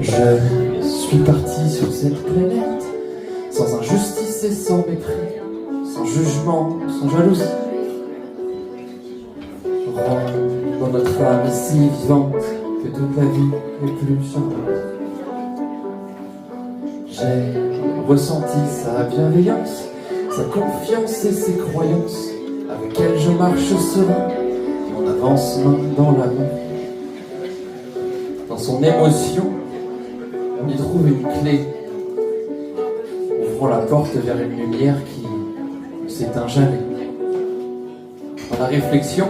Je suis parti sur cette planète sans injustice et sans mépris, sans jugement, sans jalousie. Rends dans notre âme si vivante que toute la vie est plus charmante. J'ai ressenti sa bienveillance, sa confiance et ses croyances, avec elle je marche serein, et on avance main dans la main. Dans son émotion, on y trouve une clé, ouvrant la porte vers une lumière qui ne s'éteint jamais. Dans la réflexion,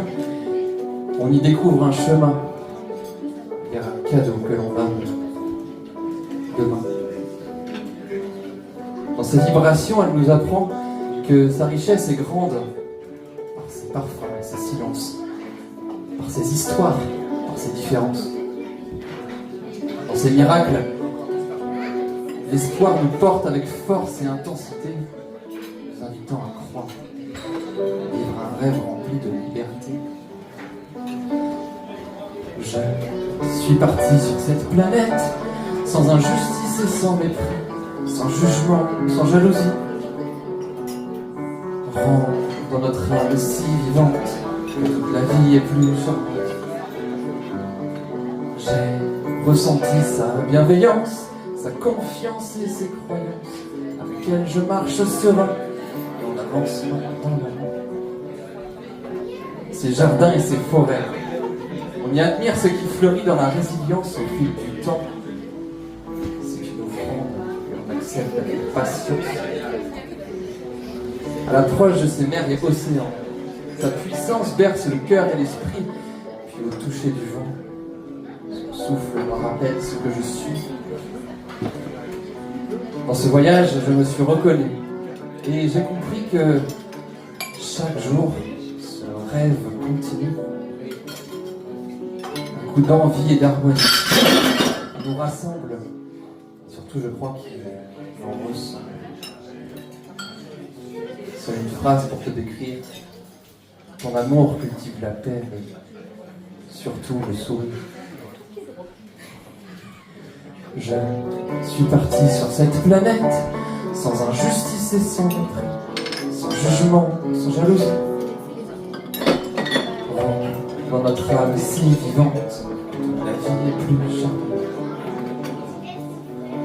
on y découvre un chemin vers un cadeau que l'on va demain. Dans ses vibrations, elle nous apprend que sa richesse est grande par ses parfums et ses silences, par ses histoires, par ses différences. Dans ses miracles, l'espoir nous porte avec force et intensité, nous invitant à croire, vivre un rêve rempli de liberté. Je suis parti sur cette planète sans injustice et sans mépris, sans jugement, sans jalousie. Rends dans notre âme si vivante que toute la vie est plus charmante. J'ai ressenti sa bienveillance, sa confiance et ses croyances, avec elle je marche serein et on avance main dans la main. Ses jardins et ses forêts, on y admire ce qui fleurit dans la résilience au fil du temps. C'est une offrande et on accepte avec patience. À l'approche de ces mers et océans, sa puissance berce le cœur et l'esprit, puis au toucher du vent, son souffle me rappelle ce que je suis. Dans ce voyage, je me suis reconnu et j'ai compris que chaque jour, ce rêve continue. Un coup d'envie et d'harmonie nous rassemble, surtout je crois qu'il nous ressemble. Seule une phrase pour te décrire. Ton amour cultive la paix, mais surtout le sourire. Je suis parti sur cette planète sans injustice et sans mépris, sans jugement, sans jalousie. Dans notre âme si vivante, la vie est plus charmante.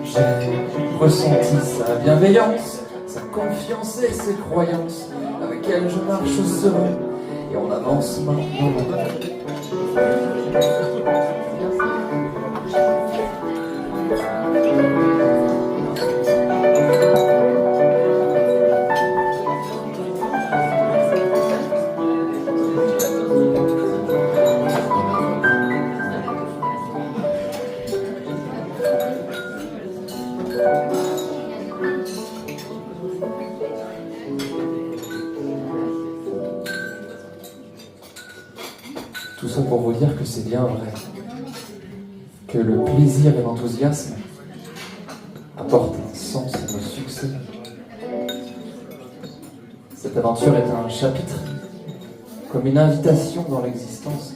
J'ai ressenti sa bienveillance, sa confiance et ses croyances, avec elle je marche serein et on avance main dans la main. Tout ça pour vous dire que c'est bien vrai, que le plaisir et l'enthousiasme apportent un sens à nos succès. Cette aventure est un chapitre, comme une invitation dans l'existence